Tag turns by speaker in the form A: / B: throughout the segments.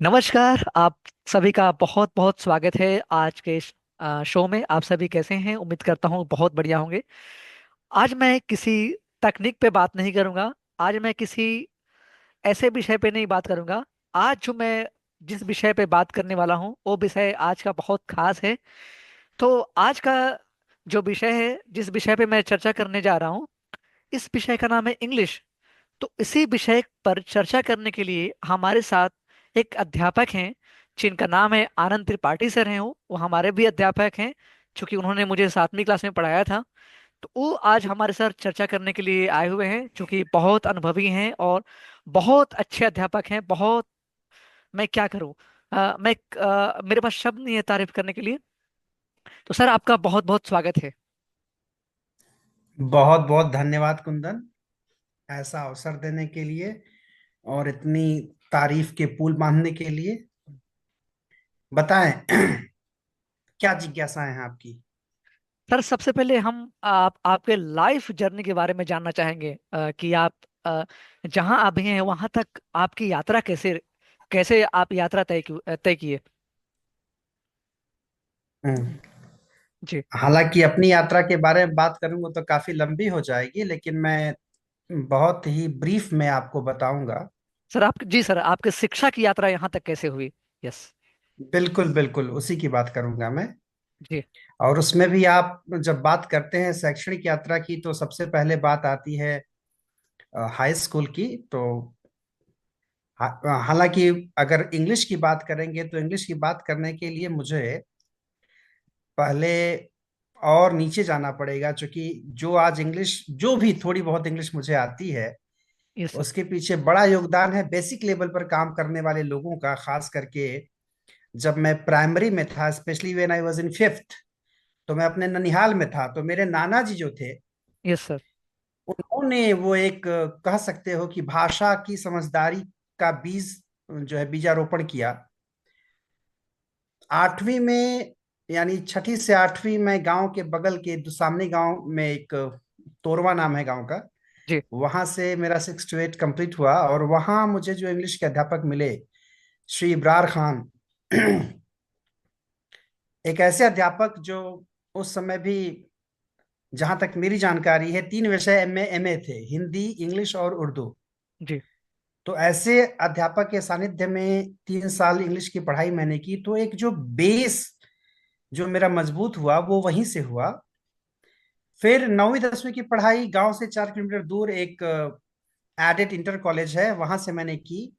A: नमस्कार। आप सभी का बहुत बहुत स्वागत है आज के शो में। आप सभी कैसे हैं? उम्मीद करता हूँ बहुत बढ़िया होंगे। आज मैं किसी तकनीक पे बात नहीं करूंगा। आज मैं किसी ऐसे विषय पे नहीं बात करूंगा। आज जो मैं जिस विषय पे बात करने वाला हूँ वो विषय आज का बहुत खास है। तो आज का जो विषय है, जिस विषय पे मैं चर्चा करने जा रहा हूँ, इस विषय का नाम है इंग्लिश। तो इसी विषय पर चर्चा करने के लिए हमारे साथ एक अध्यापक हैं जिनका नाम है आनंद त्रिपाठी सर हैं। वो हमारे भी अध्यापक हैं, क्योंकि उन्होंने मुझे 7वीं क्लास में पढ़ाया था। तो वो आज हमारे साथ चर्चा करने के लिए आए हुए हैं, जो कि बहुत अनुभवी हैं और बहुत अच्छे अध्यापक हैं। बहुत, मैं क्या करूं, मेरे पास शब्द नहीं है तारीफ करने के लिए। तो सर, आपका बहुत बहुत स्वागत है।
B: बहुत बहुत धन्यवाद कुंदन, ऐसा अवसर देने के लिए और इतनी तारीफ के पुल बांधने के लिए। बताएं क्या जिज्ञासाएं हैं आपकी।
A: सर, सबसे पहले हम आपके लाइफ जर्नी के बारे में जानना चाहेंगे, कि आप जहां अभी हैं वहां तक आपकी यात्रा कैसे कैसे आप यात्रा तय किए।
B: हम्म,
A: जी।
B: हालांकि अपनी यात्रा के बारे में बात करूंगा तो काफी लंबी हो जाएगी, लेकिन मैं बहुत ही ब्रीफ में आपको बताऊंगा।
A: सर, आप जी सर, आपके शिक्षा की यात्रा यहाँ तक कैसे हुई? यस।
B: बिल्कुल बिल्कुल उसी की बात करूंगा मैं।
A: जी।
B: और उसमें भी आप जब बात करते हैं शैक्षणिक यात्रा की तो सबसे पहले बात आती है हाई स्कूल की। तो हालांकि अगर इंग्लिश की बात करेंगे तो इंग्लिश की बात करने के लिए मुझे पहले और नीचे जाना पड़ेगा, क्योंकि जो आज इंग्लिश, जो भी थोड़ी बहुत इंग्लिश मुझे आती है,
A: यस सर।
B: उसके पीछे बड़ा योगदान है बेसिक लेवल पर काम करने वाले लोगों का। खास करके जब मैं प्राइमरी में था, specially when I was in fifth, तो मैं अपने ननिहाल में था। तो मेरे नाना जी जो थे,
A: यस सर।
B: उन्होंने वो एक कह सकते हो कि भाषा की समझदारी का बीज जो है बीजारोपण किया। 8वीं में, यानी छठी से 8वीं में, गांव के बगल के सामने गांव में एक तोरवा नाम है गांव का,
A: जी।
B: वहां से मेरा 6 to 8 कंप्लीट हुआ। और वहां मुझे जो इंग्लिश के अध्यापक मिले, श्री इब्रार खान, एक ऐसे अध्यापक जो उस समय भी, जहां तक मेरी जानकारी है, 3 विषय एम ए थे, हिंदी, इंग्लिश और उर्दू।
A: जी।
B: तो ऐसे अध्यापक के सानिध्य में 3 साल इंग्लिश की पढ़ाई मैंने की, तो एक जो बेस जो मेरा मजबूत हुआ वो वहीं से हुआ। फिर 9वीं 10वीं की पढ़ाई गांव से 4 किलोमीटर दूर एक एडेड इंटर कॉलेज है, वहां से मैंने की।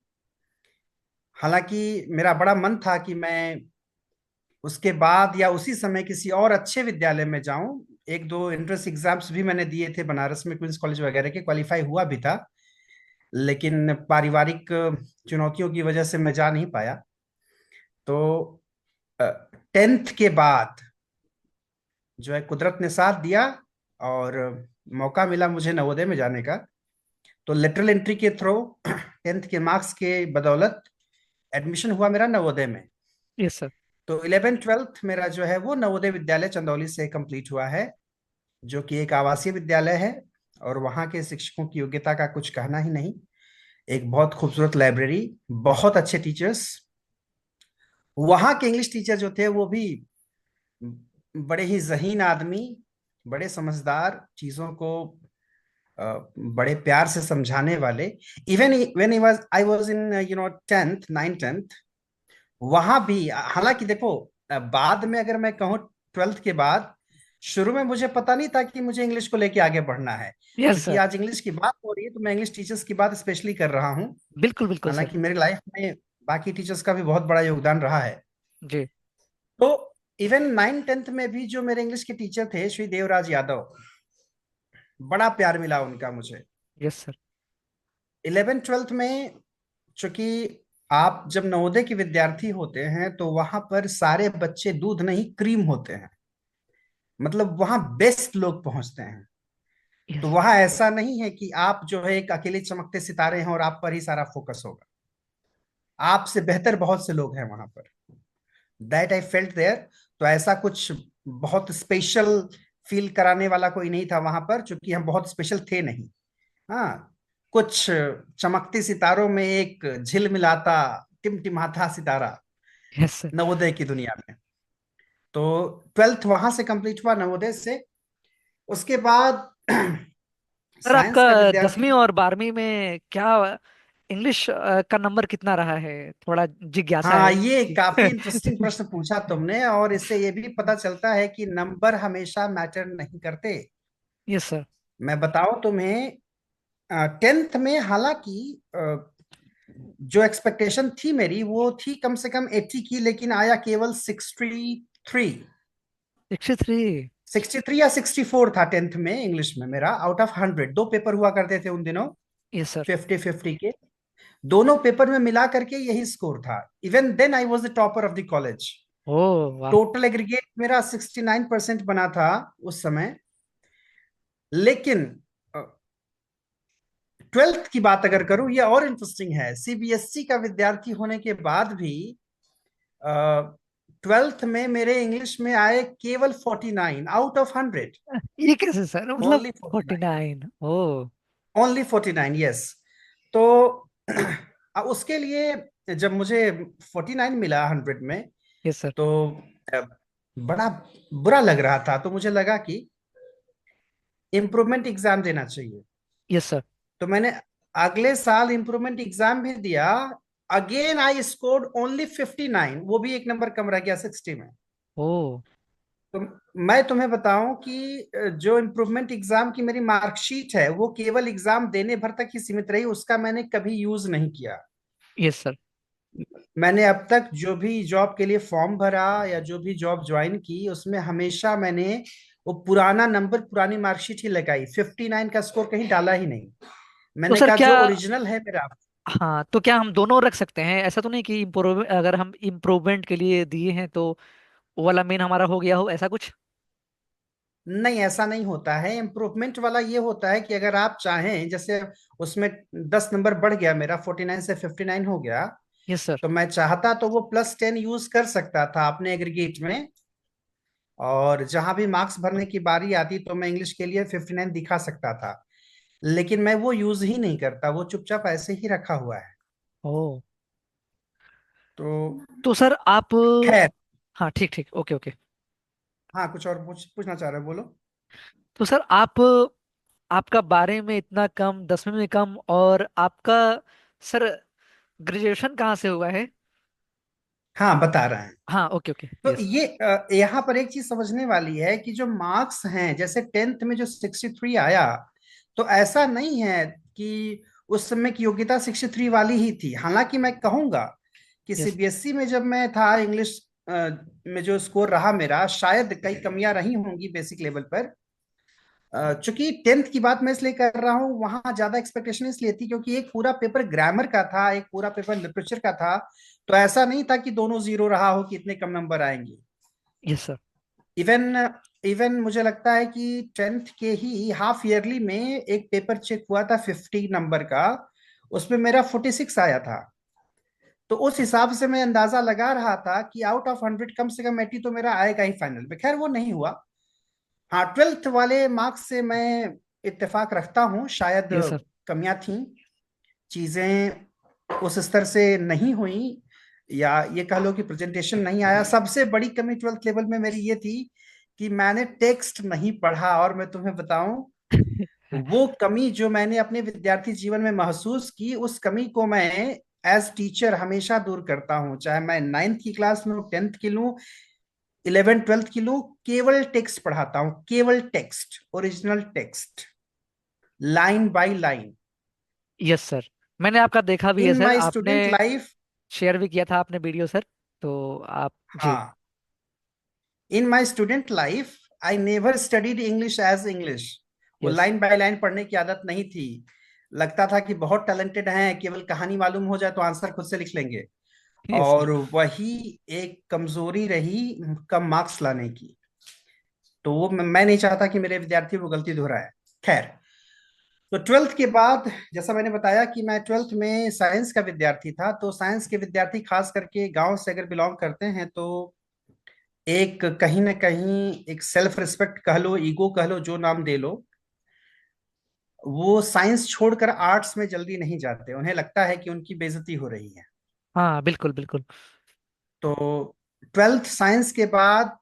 B: हालांकि मेरा बड़ा मन था कि मैं उसके बाद या उसी समय किसी और अच्छे विद्यालय में जाऊं। एक दो एंट्रेंस एग्जाम्स भी मैंने दिए थे बनारस में, क्वींस कॉलेज वगैरह के, क्वालिफाई हुआ भी था। लेकिन पारिवारिक चुनौतियों की वजह से मैं जा नहीं पाया। तो 10th के बाद जो है कुदरत ने साथ दिया और मौका मिला मुझे नवोदय में जाने का। तो लेटरल एंट्री के थ्रू 10th के मार्क्स के बदौलत एडमिशन हुआ मेरा नवोदय में।
A: Yes sir.
B: तो 11th 12th मेरा जो है वो नवोदय विद्यालय चंदौली से कंप्लीट हुआ है, जो कि एक आवासीय विद्यालय है। और वहाँ के शिक्षकों की योग्यता का कुछ कहना ही नहीं। एक बहुत खूबसूरत लाइब्रेरी, बहुत अच्छे टीचर्स। वहाँ के इंग्लिश टीचर जो थे वो भी बड़े ही ज़हीन आदमी, बड़े समझदार, चीज़ों को बड़े प्यार से समझाने वाले। Even when I was in 10th 9th 10th, वहां भी, हालांकि देखो, बाद में अगर मैं कहूँ 12th के बाद, शुरू में मुझे पता नहीं था कि मुझे इंग्लिश को लेके आगे बढ़ना है।
A: यस
B: क्योंकि
A: सर।
B: आज इंग्लिश की बात हो रही है तो मैं इंग्लिश टीचर्स की बात स्पेशली कर रहा हूँ।
A: बिल्कुल बिल्कुल सर।
B: हालांकि मेरी लाइफ में बाकी टीचर्स का भी बहुत बड़ा योगदान रहा है।
A: जी।
B: तो इवन 9th 10th में भी जो मेरे इंग्लिश के टीचर थे, श्री देवराज यादव, बड़ा प्यार मिला उनका मुझे।
A: Yes sir.
B: 11th 12th में, चूंकि आप जब नवोदय के विद्यार्थी होते हैं तो वहां पर सारे बच्चे दूध नहीं क्रीम होते हैं। मतलब वहां बेस्ट लोग पहुंचते हैं। तो
A: यस।
B: वहां ऐसा नहीं है कि आप जो है एक अकेले चमकते सितारे हैं और आप पर ही सारा फोकस होगा। आपसे बेहतर बहुत से लोग हैं वहां पर। That I felt there. तो ऐसा कुछ बहुत स्पेशल फील कराने वाला कोई नहीं था वहां पर, क्योंकि हम बहुत स्पेशल थे नहीं। हाँ, कुछ चमकते सितारों में एक झिलमिलाता टिमटिमाता सितारा
A: यस सर।
B: नवोदय की दुनिया में। तो ट्वेल्थ वहां से कंप्लीट हुआ, नवोदय से। उसके बाद
A: सर आपका
B: साइंस का विद्यार्थी।
A: 10वीं और 12वीं में क्या इंग्लिश का नंबर कितना रहा है? थोड़ा जिज्ञासा
B: हाँ,
A: है
B: ये
A: कि
B: काफी इंटरेस्टिंग प्रश्न पूछा तुमने, और इससे ये भी पता चलता है कि नंबर हमेशा मैटर नहीं करते।
A: Yes sir.
B: मैं बताऊं तुम्हें, टेंथ में हालांकि जो एक्सपेक्टेशन थी मेरी वो थी कम से कम 80 की, लेकिन आया केवल 63।
A: 63।
B: 63 या 64 था टेंथ में इंग्लिश में मेरा, आउट ऑफ 100। दो पेपर हुआ करते थे उन दिनों,
A: यस सर।
B: 50-50 के। दोनों पेपर में मिला करके यही स्कोर था। Even then I was the topper of the college.
A: ओ वाह।
B: टोटल एग्रीगेट मेरा 69% बना था उस समय। लेकिन ट्वेल्थ की बात अगर करूं, ये और इंटरेस्टिंग है। सीबीएसई का विद्यार्थी होने के बाद भी ट्वेल्थ में मेरे इंग्लिश में आए केवल 49 आउट ऑफ 100।
A: ये कैसे सर, मतलब
B: ओनली 49।
A: 49? ओ।
B: Only 49, yes. तो उसके लिए जब मुझे 49 मिला 100 में,
A: यस सर।
B: तो अ, बड़ा बुरा लग रहा था। तो मुझे लगा कि इम्प्रूवमेंट एग्जाम देना चाहिए।
A: Yes sir.
B: तो मैंने अगले साल इम्प्रूवमेंट एग्जाम भी दिया। अगेन आई स्कोर्ड ओनली 59, वो भी एक नंबर कम रह गया 60 में।
A: ओ।
B: तो मैं तुम्हें बताऊं कि जो इम्प्रूवमेंट एग्जाम की मेरी मार्कशीट है वो केवल एग्जाम देने भर तक ही सीमित रही, उसका मैंने कभी यूज नहीं किया।
A: Yes sir.
B: मैंने अब तक जो भी जॉब के लिए फॉर्म भरा या जो भी जॉब ज्वाइन की, उसमें हमेशा मैंने वो पुराना नंबर, पुरानी मार्कशीट ही लगाई। 59 का स्कोर कहीं डाला ही नहीं।
A: तो
B: मैंने
A: सर
B: कहा
A: क्या,
B: जो ओरिजिनल है मेरा।
A: हाँ तो क्या हम दोनों रख सकते हैं? ऐसा तो नहीं कि इम्प्रूव, अगर हम इम्प्रूवमेंट के लिए दिए हैं तो वो वाला मेन हमारा हो गया हो, ऐसा कुछ?
B: नहीं, ऐसा नहीं होता है। इम्प्रूवमेंट वाला ये होता है कि अगर आप चाहें, जैसे उसमें 10 नंबर बढ़ गया मेरा, 49 से 59 हो गया,
A: यस सर।
B: तो मैं चाहता तो वो +10 यूज कर सकता था अपने एग्रीगेट में। और जहां भी मार्क्स भरने की बारी आती तो मैं इंग्लिश के लिए 59 दिखा सकता था। लेकिन मैं वो यूज ही नहीं करता, वो चुपचाप ऐसे ही रखा हुआ है।
A: ओ।
B: तो
A: तो सर आप,
B: खैर।
A: हाँ ठीक ठीक, ओके ओके।
B: हाँ, कुछ और पूछना चाह रहे हो, बोलो।
A: तो सर आप, आपका 12 में इतना कम, 10वीं में कम, और आपका सर ग्रेजुएशन कहाँ से हुआ है?
B: हाँ, बता रहे हैं।
A: हाँ ओके ओके,
B: तो
A: यस।
B: ये यहाँ पर एक चीज समझने वाली है कि जो मार्क्स हैं, जैसे टेंथ में जो 63 आया, तो ऐसा नहीं है कि उस समय की योग्यता 63 वाली ही थी। हालांकि मैं कहूंगा कि
A: यस।
B: सीबीएसई में जब मैं था, इंग्लिश में जो स्कोर रहा मेरा, शायद कई कमियां रही होंगी बेसिक लेवल पर। चूंकि टेंथ की बात मैं इसलिए कर रहा हूँ, वहां ज्यादा एक्सपेक्टेशन इसलिए थी क्योंकि एक पूरा पेपर ग्रामर का था, एक पूरा पेपर लिटरेचर का था। तो ऐसा नहीं था कि दोनों जीरो रहा हो कि इतने कम नंबर आएंगे।
A: Yes sir.
B: इवन इवन मुझे लगता है कि टेंथ के ही हाफ ईयरली में एक पेपर चेक हुआ था 50 नंबर का, उसमें मेरा 46 आया था। तो उस हिसाब से मैं अंदाजा लगा रहा था कि आउट ऑफ 100 कम से कम 80 तो मेरा आएगा ही फाइनल में। खैर, वो नहीं हुआ। हाँ, ट्वेल्थ वाले मार्क्स से मैं इत्तेफाक रखता हूँ। शायद
A: यस सर।
B: कमियां थी, चीजें उस स्तर से नहीं हुई, या ये कह लो कि प्रेजेंटेशन नहीं आया। सबसे बड़ी कमी ट्वेल्थ लेवल में मेरी ये थी कि मैंने टेक्स्ट नहीं पढ़ा। और मैं तुम्हें बताऊं, वो कमी जो मैंने अपने विद्यार्थी जीवन में महसूस की, उस कमी को मैं एज टीचर हमेशा दूर करता हूं। चाहे मैं 9th की क्लास लूं, 10th की लूं, 11th 12th की लूं, केवल टेक्स्ट पढ़ाता हूं। केवल text, original text, line by line.
A: Yes sir. मैंने आपका देखा भी है
B: इन
A: सर,
B: माय
A: आपने
B: स्टूडेंट लाइफ।
A: शेयर भी किया था आपने वीडियो सर, तो आप जी।
B: हाँ, in my student life I never studied English as English. वो
A: यस।
B: लाइन बाय लाइन पढ़ने की आदत नहीं थी। लगता था कि बहुत टैलेंटेड हैं, केवल कहानी मालूम हो जाए तो आंसर खुद से लिख लेंगे।
A: Yes sir.
B: और वही एक कमजोरी रही कम मार्क्स लाने की। तो वो मैं नहीं चाहता कि मेरे विद्यार्थी वो गलती दोहराए। खैर, तो ट्वेल्थ के बाद, जैसा मैंने बताया कि मैं ट्वेल्थ में साइंस का विद्यार्थी था, तो साइंस के विद्यार्थी खास करके गांव से अगर बिलोंग करते हैं तो एक कहीं ना कहीं एक सेल्फ रिस्पेक्ट कह लो, ईगो कह लो, जो नाम दे लो, वो साइंस छोड़कर आर्ट्स में जल्दी नहीं जाते। उन्हें लगता है कि उनकी बेइज्जती हो रही है।
A: हाँ बिल्कुल बिल्कुल।
B: तो ट्वेल्थ साइंस के बाद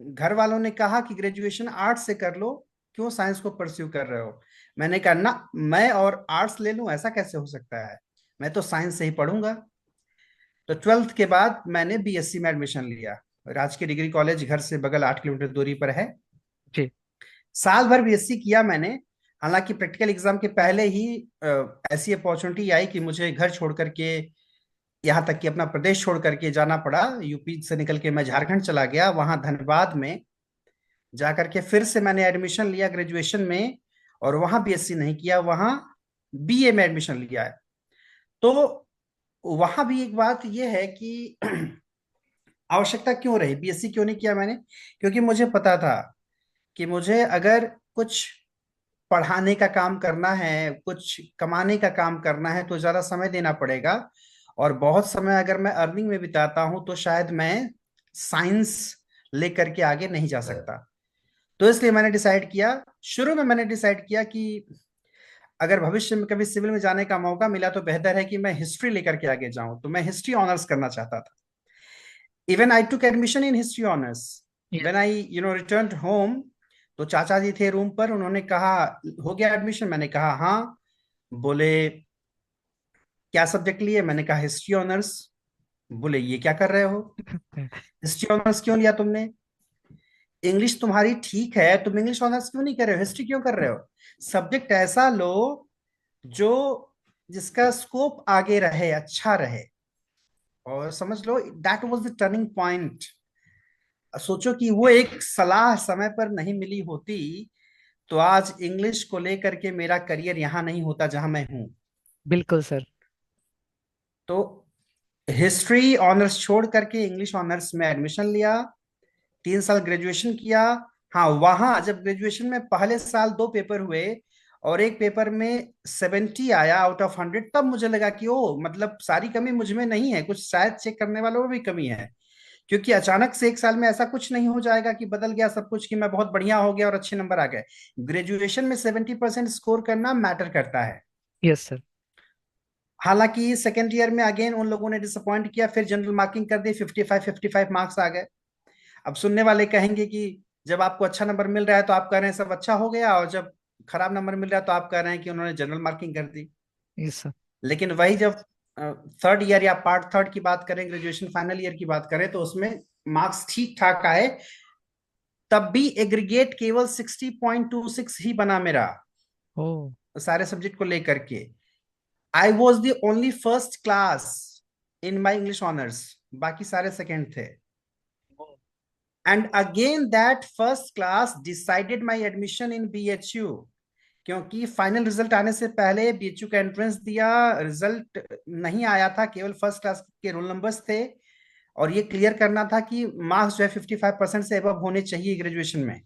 B: घर वालों ने कहा कि ग्रेजुएशन आर्ट्स से कर लो, क्यों साइंस को परस्यू कर रहे हो। मैंने कहा ना, मैं और आर्ट्स ले लूं, ऐसा कैसे हो सकता है, मैं तो साइंस से ही पढ़ूंगा। तो ट्वेल्थ के बाद मैंने बीएससी में एडमिशन लिया। राजकीय डिग्री कॉलेज घर से बगल 8 किलोमीटर दूरी पर है।
A: जी।
B: साल भर बीएससी किया मैंने। हालांकि प्रैक्टिकल एग्जाम के पहले ही ऐसी अपॉर्चुनिटी आई कि मुझे घर छोड़ करके, यहाँ तक कि अपना प्रदेश छोड़ करके जाना पड़ा। यूपी से निकल के मैं झारखंड चला गया, वहां धनबाद में जाकर के फिर से मैंने एडमिशन लिया ग्रेजुएशन में। और वहां बीएससी नहीं किया, वहां बीए में एडमिशन लिया है। तो वहां भी एक बात यह है कि आवश्यकता क्यों रही, बीएससी क्यों नहीं किया मैंने, क्योंकि मुझे पता था कि मुझे अगर कुछ पढ़ाने का काम करना है, कुछ कमाने का काम करना है, तो ज्यादा समय देना पड़ेगा। और बहुत समय अगर मैं अर्निंग में बिताता हूं तो शायद मैं साइंस लेकर के आगे नहीं जा सकता। तो इसलिए मैंने डिसाइड किया, शुरू में मैंने डिसाइड किया कि अगर भविष्य में कभी सिविल में जाने का मौका मिला तो बेहतर है कि मैं हिस्ट्री लेकर के आगे जाऊं। तो मैं हिस्ट्री ऑनर्स करना चाहता था। Even I took admission in history honours. When
A: yes.
B: I return home, तो चाचा जी थे रूम पर, उन्होंने कहा हो गया एडमिशन, मैंने कहा हाँ। बोले क्या सब्जेक्ट लिए, मैंने कहा हिस्ट्री ऑनर्स। बोले ये क्या कर रहे हो, हिस्ट्री ऑनर्स क्यों लिया तुमने, इंग्लिश तुम्हारी ठीक है, तुम इंग्लिश ऑनर्स क्यों नहीं कर रहे हो, हिस्ट्री क्यों कर रहे हो। सब्जेक्ट ऐसा लो जो जिसका स्कोप आगे रहे, अच्छा रहे। और समझ लो that was the turning point. सोचो कि वो एक सलाह समय पर नहीं मिली होती तो आज इंग्लिश को लेकर के मेरा करियर यहाँ नहीं होता जहां मैं हूं।
A: बिल्कुल सर।
B: तो हिस्ट्री ऑनर्स छोड़ करके इंग्लिश ऑनर्स में एडमिशन लिया, 3 साल ग्रेजुएशन किया। हाँ, वहां जब ग्रेजुएशन में पहले साल 2 पेपर हुए और एक पेपर में 70 आया आउट ऑफ 100, तब मुझे लगा कि ओ मतलब सारी कमी मुझ में नहीं है, कुछ शायद चेक करने वालों में भी कमी है। क्योंकि अचानक से एक साल में ऐसा कुछ नहीं हो जाएगा कि बदल गया सब कुछ, कि मैं बहुत बढ़िया हो गया और अच्छे नंबर आ गए। ग्रेजुएशन में 70% स्कोर करना मैटर करता है।
A: Yes sir.
B: हालांकि सेकेंड ईयर में अगेन उन लोगों ने डिसअपॉइंट किया, फिर जनरल मार्किंग कर दी, 55 मार्क्स आ गए। अब सुनने वाले कहेंगे कि जब आपको अच्छा नंबर मिल रहा है तो आप कह रहे हैं सब अच्छा हो गया, और जब खराब नंबर मिल रहा है तो आप कह रहे हैं कि उन्होंने जनरल मार्किंग कर दी।
A: Yes sir.
B: लेकिन वही जब थर्ड ईयर या पार्ट थर्ड की बात करें, ग्रेजुएशन फाइनल ईयर की बात करें, तो उसमें मार्क्स ठीक ठाक आए। तब भी एग्रीगेट केवल 60.26 ही बना मेरा,
A: ओ।
B: सारे सब्जेक्ट को लेकर के। आई was the only first class in my English honours, बाकी सारे सेकेंड थे। And again that first class decided my admission in BHU. क्योंकि फाइनल रिजल्ट आने से पहले बीएचयू का एंट्रेंस दिया, रिजल्ट नहीं आया था, केवल फर्स्ट क्लास के रोल नंबर्स थे। और ये क्लियर करना था कि मार्क्स जो है 55% से एबव होने चाहिए ग्रेजुएशन में।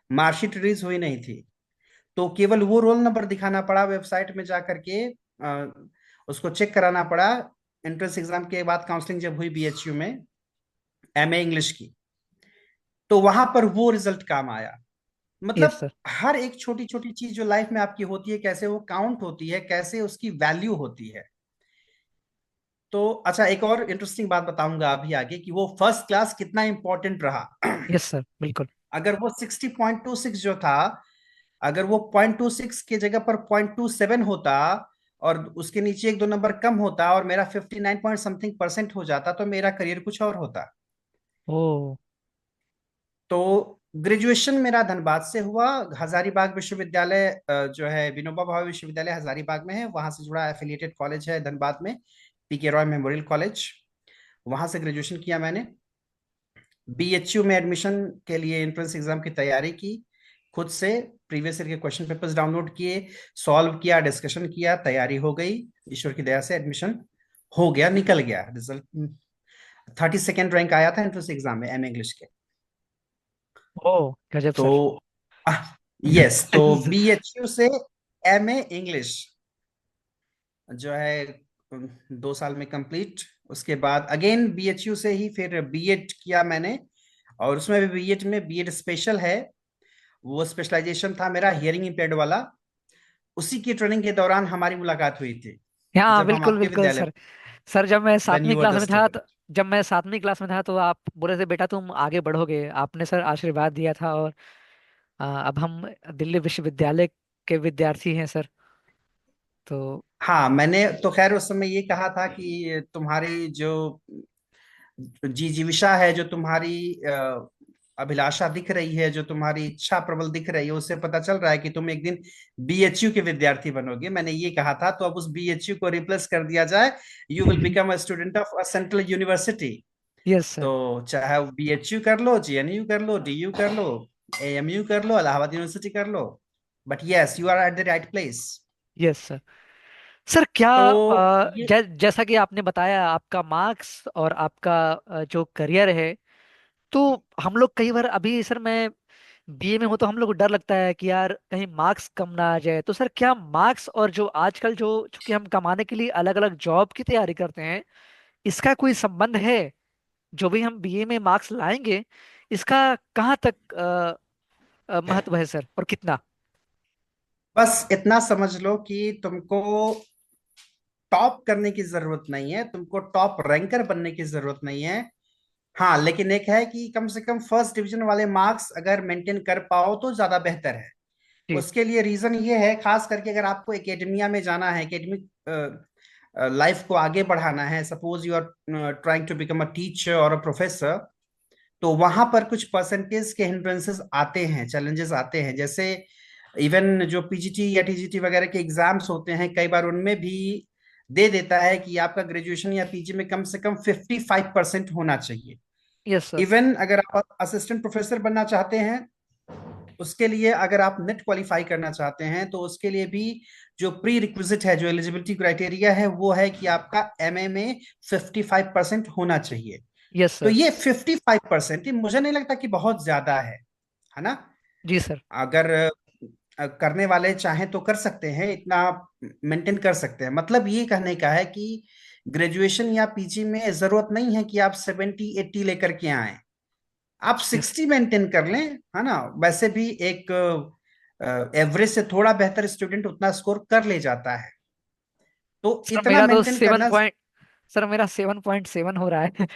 B: मार्कशीट रिलीज हुई नहीं थी, तो केवल वो रोल नंबर दिखाना पड़ा वेबसाइट में जा करके, उसको चेक कराना पड़ा। एंट्रेंस एग्जाम के बाद काउंसलिंग जब हुई बीएचयू में एमए इंग्लिश की, तो वहां पर वो रिजल्ट काम आया।
A: यस
B: मतलब
A: सर।
B: हर एक छोटी छोटी चीज जो लाइफ में आपकी होती है, कैसे वो काउंट होती है, कैसे उसकी वैल्यू होती है। तो अच्छा, एक और इंटरेस्टिंग बात बताऊंगा अभी आगे कि वो फर्स्ट क्लास कितना इंपॉर्टेंट रहा।
A: यस सर बिल्कुल।
B: अगर वो 60.26 जो था, अगर वो 0.26 की जगह पर 0.27 होता, और उसके नीचे एक दो नंबर कम होता और मेरा 59 पॉइंट समथिंग परसेंट हो जाता, तो मेरा करियर कुछ और होता।
A: ओ।
B: तो ग्रेजुएशन मेरा धनबाद से हुआ। हजारीबाग विश्वविद्यालय जो है विनोबा भावे विश्वविद्यालय हजारीबाग में है, वहां से जुड़ा एफिलिएटेड कॉलेज है धनबाद में, पीके रॉय मेमोरियल कॉलेज। वहां से ग्रेजुएशन किया मैंने। बीएचयू में एडमिशन के लिए एंट्रेंस एग्जाम की तैयारी की, खुद से प्रीवियस ईयर के क्वेश्चन पेपर्स डाउनलोड किए, सॉल्व किया, डिस्कशन किया, तैयारी हो गई। ईश्वर की दया से एडमिशन हो गया, निकल गया रिजल्ट। 32nd रैंक आया था एंट्रेंस एग्जाम में एम इंग्लिश के।
A: ओ गजब सर।
B: तो यस, तो बीएचयू से एमए इंग्लिश जो है 2 साल में कंप्लीट। उसके बाद अगेन बीएचयू से ही फिर बीएड किया मैंने। और उसमें भी बीएड में बीएड स्पेशल है, वो स्पेशलाइजेशन था मेरा हियरिंग इम्पेयर्ड वाला। उसी की ट्रेनिंग के दौरान हमारी मुलाकात हुई थी
A: हाँ
B: जब हम
A: बिल्कुल
B: आपके
A: बिल्कुल
B: विद्यालय
A: सर।
B: में।
A: सर जब मैं
B: when
A: सातवीं
B: you were
A: क्लास
B: the
A: में था
B: student?
A: जब मैं सातवीं क्लास में था तो आप बोले थे बेटा तुम आगे बढ़ोगे, आपने सर आशीर्वाद दिया था। और अब हम दिल्ली विश्वविद्यालय के विद्यार्थी हैं सर। तो
B: हाँ, मैंने तो खैर उस समय ये कहा था कि तुम्हारी जो जीविका है, जो तुम्हारी अभिलाषा दिख रही है, जो तुम्हारी इच्छा प्रबल दिख रही है, उससे पता चल रहा है कि तुम एक दिन बीएचयू के विद्यार्थी बनोगे, मैंने ये कहा था। तो अब उस बीएचयू को रिप्लेस कर दिया जाए, you will become a student of a central university.
A: Yes sir.
B: तो चाहे वो बीएचयू कर लो, जेएनयू कर लो, डीयू कर लो, एएमयू कर लो, इलाहाबाद यूनिवर्सिटी कर लो, but yes, you are at the right place.
A: Yes sir. Sir क्या
B: तो ये
A: जैसा कि आपने बताया आपका मार्क्स और आपका जो करियर है, तो हम लोग कई बार अभी सर मैं बीए में हूँ तो हम लोग को डर लगता है कि यार कहीं मार्क्स कम ना आ जाए। तो सर क्या मार्क्स और जो आजकल जो चूंकि हम कमाने के लिए अलग अलग जॉब की तैयारी करते हैं, इसका कोई संबंध है? जो भी हम बीए में मार्क्स लाएंगे, इसका कहाँ तक महत्व है सर, और कितना?
B: बस इतना समझ लो कि तुमको टॉप करने की जरूरत नहीं है, तुमको टॉप रैंकर बनने की जरूरत नहीं है। हाँ, लेकिन एक है कि कम से कम फर्स्ट डिवीजन वाले मार्क्स अगर मेंटेन कर पाओ तो ज्यादा बेहतर है।
A: जी।
B: उसके लिए रीजन ये है, खास करके अगर आपको एकेडमिया में जाना है, एकेडमिक लाइफ को आगे बढ़ाना है, suppose you are trying to become a teacher और अ प्रोफेसर, तो वहां पर कुछ परसेंटेज के हिंड्रेंसेस आते हैं, चैलेंजेस आते हैं। जैसे इवन जो पीजीटी या टीजीटी वगैरह के एग्जाम्स होते हैं, कई बार उनमें भी दे देता है कि आपका ग्रेजुएशन या पीजी में कम से कम 55% होना चाहिए।
A: Yes sir.
B: इवन अगर आप असिस्टेंट प्रोफेसर बनना चाहते हैं, उसके लिए अगर आप नेट क्वालिफाई करना चाहते हैं, तो उसके लिए भी जो प्री रिक्विजिट है, जो एलिजिबिलिटी क्राइटेरिया है, वो है कि आपका एमए में 55% होना चाहिए।
A: यस
B: तो
A: सर।
B: ये 55% मुझे नहीं लगता कि बहुत ज्यादा है ना?
A: जी सर।
B: अगर करने वाले चाहें तो कर सकते हैं, इतना मेंटेन कर सकते हैं। मतलब ये कहने का है कि ग्रेजुएशन या पीजी में जरूरत नहीं है कि आप 70-80 लेकर के आए, आप
A: यस
B: 60 मेंटेन कर लें, है ना? वैसे भी एक एवरेज से थोड़ा बेहतर स्टूडेंट उतना स्कोर कर ले जाता है, तो
A: सर
B: इतना
A: मेरा तो
B: मेंटेन
A: सेवन
B: करना।
A: पॉइंट सर मेरा 7.7 हो रहा है।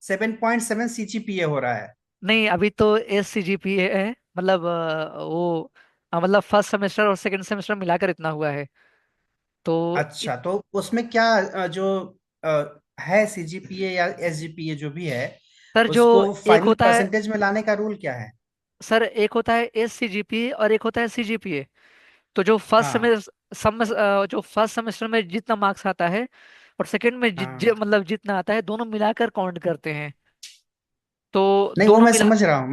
B: 7.7 सीजीपीए हो रहा है?
A: नहीं, अभी तो SCGPA है। मतलब वो मतलब फर्स्ट सेमेस्टर और सेकंड सेमेस्टर मिलाकर इतना हुआ है। तो
B: अच्छा, तो उसमें क्या जो है सीजीपीए या एसजीपीए जो भी है,
A: सर जो
B: उसको
A: एक
B: फाइनल
A: होता है
B: परसेंटेज में लाने का रूल क्या है?
A: सर एक होता है SCGPA और एक होता है CGPA। तो जो फर्स्ट
B: हाँ
A: सेमेस्टर जो फर्स्ट सेमेस्टर में जितना मार्क्स आता है और सेकंड में
B: हाँ,
A: मतलब जितना आता है, दोनों मिलाकर काउंट करते हैं। तो
B: नहीं वो
A: दोनों
B: मैं
A: मिला।
B: समझ रहा हूँ।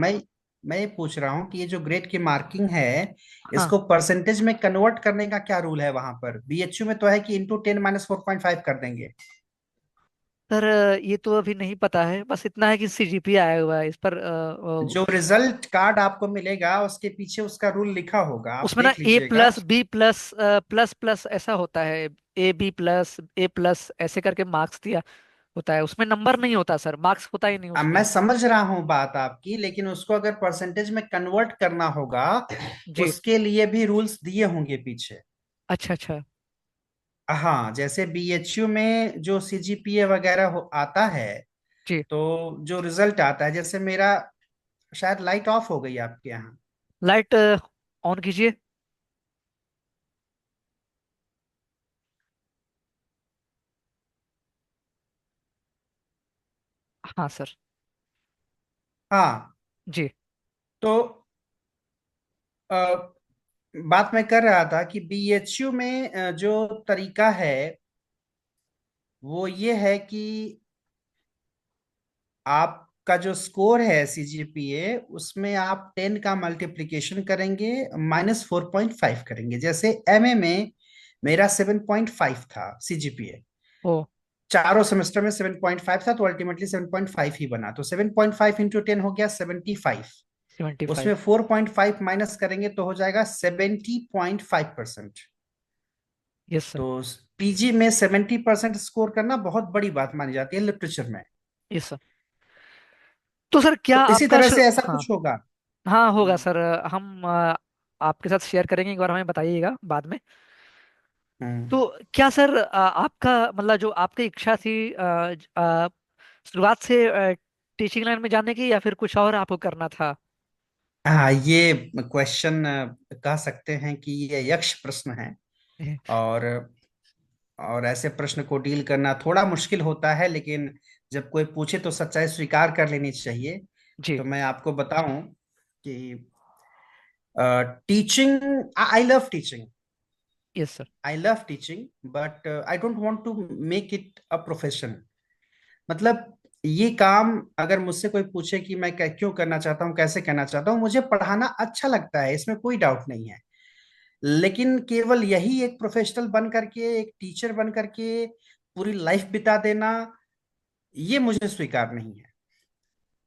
B: मैं ये पूछ रहा हूँ कि ये जो ग्रेड की मार्किंग है,
A: हाँ
B: इसको परसेंटेज में कन्वर्ट करने का क्या रूल है? वहां पर बीएचयू में तो है कि इंटू 10 - 4.5 कर देंगे।
A: सर, ये तो अभी नहीं पता है, बस इतना है कि CGPA आया हुआ है इस पर।
B: जो रिजल्ट कार्ड आपको मिलेगा उसके पीछे उसका रूल लिखा होगा, आप
A: उसमें ना
B: देख
A: A
B: लीजिएगा।
A: Plus B plus plus plus ऐसा होता है। AB प्लस A प्लस ऐसे करके मार्क्स दिया होता है, उसमें नंबर नहीं होता सर, मार्क्स होता ही नहीं
B: अब मैं
A: उसमें।
B: समझ रहा हूँ बात आपकी, लेकिन उसको अगर परसेंटेज में कन्वर्ट करना होगा,
A: जी।
B: उसके लिए भी रूल्स दिए होंगे पीछे।
A: अच्छा अच्छा।
B: हाँ, जैसे बीएचयू में जो सीजीपीए वगैरह आता है,
A: जी।
B: तो जो रिजल्ट आता है, जैसे मेरा शायद लाइट ऑफ हो गई आपके यहाँ।
A: लाइट ऑन कीजिए। हाँ सर।
B: हाँ,
A: जी।
B: तो अ, बात मैं कर रहा था कि बीएचयू में जो तरीका है वो ये है कि आपका जो स्कोर है सीजीपीए, उसमें आप 10 का मल्टीप्लिकेशन करेंगे, -4.5 करेंगे। जैसे एमए में मेरा 7.5 था सीजीपीए,
A: ओ।
B: चारों सेमेस्टर में 7.5 था, तो अल्टीमेटली 7.5 ही बना। तो 7.5 इंटू 10 हो गया 75।
A: 75।
B: उसमें 4.5 माइनस करेंगे तो हो जाएगा 70.5%।
A: Yes sir.
B: तो पीजी में 70% स्कोर करना बहुत बड़ी बात मानी जाती है लिटरेचर में।
A: Yes sir. तो सर क्या
B: तो इसी
A: आपका
B: तरह से ऐसा
A: हाँ।
B: कुछ होगा।
A: हाँ होगा
B: हम्म।
A: सर। हम आपके साथ शेयर करेंगे, एक बार हमें बताइएगा बाद में।
B: हम्म।
A: तो क्या सर आपका मतलब जो आपकी इच्छा थी शुरुआत से टीचिंग लाइन में जाने की, या फिर कुछ और आपको करना था?
B: हाँ, ये क्वेश्चन कह सकते हैं कि ये यक्ष प्रश्न है। और ऐसे प्रश्न को डील करना थोड़ा मुश्किल होता है, लेकिन जब कोई पूछे तो सच्चाई स्वीकार कर लेनी चाहिए।
A: जी।
B: तो मैं आपको बताऊं कि teaching, I love teaching.
A: Yes sir.
B: I love teaching, but I don't want to make it a profession. मतलब ये काम अगर मुझसे कोई पूछे कि मैं क्यों करना चाहता हूँ, कैसे करना चाहता हूँ, मुझे पढ़ाना अच्छा लगता है, इसमें कोई डाउट नहीं है। लेकिन केवल यही एक प्रोफेशनल बन करके, एक टीचर बन करके पूरी लाइफ बिता देना, ये मुझे स्वीकार नहीं है।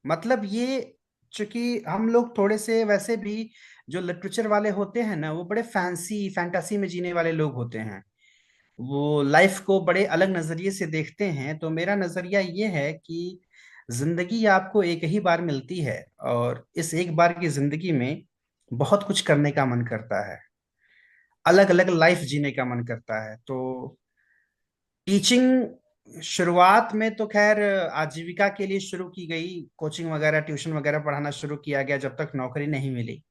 B: मतलब ये, चूंकि हम लोग थोड़े से वैसे भी, जो लिटरेचर वाले होते हैं ना, वो बड़े फैंसी फैंटासी में जीने वाले लोग होते हैं। वो लाइफ को बड़े अलग नजरिए से देखते हैं। तो मेरा नजरिया ये है कि जिंदगी आपको एक ही बार मिलती है, और इस एक बार की जिंदगी में बहुत कुछ करने का मन करता है, अलग अलग लाइफ जीने का मन करता है। तो टीचिंग शुरुआत में तो खैर आजीविका के लिए शुरू की गई, कोचिंग वगैरह ट्यूशन वगैरह पढ़ाना शुरू किया गया जब तक नौकरी नहीं मिली।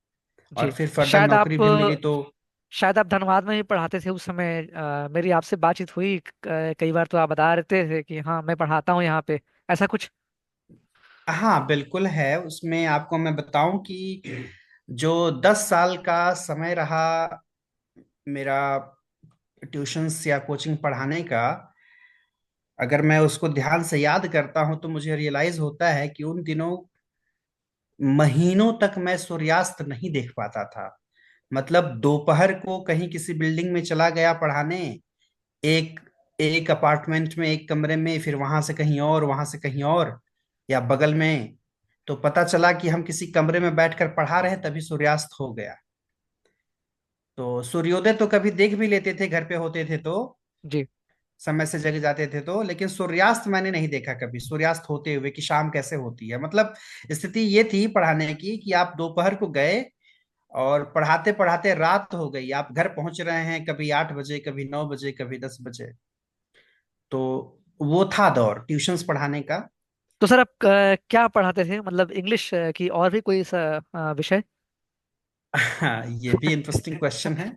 B: और
A: जी।
B: फिर फर्दर
A: शायद
B: नौकरी
A: आप
B: भी मिली तो।
A: शायद आप धनबाद में ही पढ़ाते थे उस समय। मेरी आपसे बातचीत हुई कई बार, तो आप बता रहे थे कि हाँ मैं पढ़ाता हूँ यहाँ पे, ऐसा कुछ।
B: हाँ, बिल्कुल है। उसमें आपको मैं बताऊं कि जो 10 साल का समय रहा मेरा ट्यूशंस या कोचिंग पढ़ाने का, अगर मैं उसको ध्यान से याद करता हूं तो मुझे रियलाइज होता है कि उन दिनों महीनों तक मैं सूर्यास्त नहीं देख पाता था। मतलब दोपहर को कहीं किसी बिल्डिंग में चला गया पढ़ाने, एक एक अपार्टमेंट में एक कमरे में, फिर वहां से कहीं और, वहां से कहीं और, या बगल में, तो पता चला कि हम किसी कमरे में बैठकर पढ़ा रहे हैं, तभी सूर्यास्त हो गया। तो सूर्योदय तो कभी देख भी लेते थे, घर पे होते थे तो
A: जी।
B: समय से जग जाते थे तो, लेकिन सूर्यास्त मैंने नहीं देखा कभी, सूर्यास्त होते हुए कि शाम कैसे होती है। मतलब स्थिति ये थी पढ़ाने की कि आप दोपहर को गए और पढ़ाते पढ़ाते रात हो गई, आप घर पहुंच रहे हैं कभी 8 बजे, कभी 9 बजे, कभी 10 बजे। तो वो था दौर ट्यूशंस पढ़ाने का।
A: तो सर आप क्या पढ़ाते थे, मतलब इंग्लिश की और भी कोई विषय?
B: हाँ, ये भी इंटरेस्टिंग क्वेश्चन है।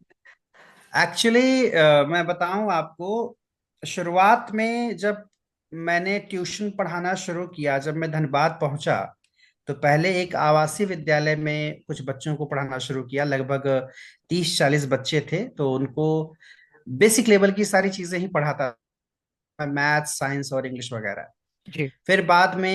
B: एक्चुअली मैं बताऊं आपको, शुरुआत में जब मैंने ट्यूशन पढ़ाना शुरू किया, जब मैं धनबाद पहुंचा, तो पहले एक आवासीय विद्यालय में कुछ बच्चों को पढ़ाना शुरू किया। लगभग 30-40 बच्चे थे, तो उनको बेसिक लेवल की सारी चीजें ही पढ़ाता, मैथ्स, साइंस और इंग्लिश वगैरह।
A: जी।
B: फिर बाद में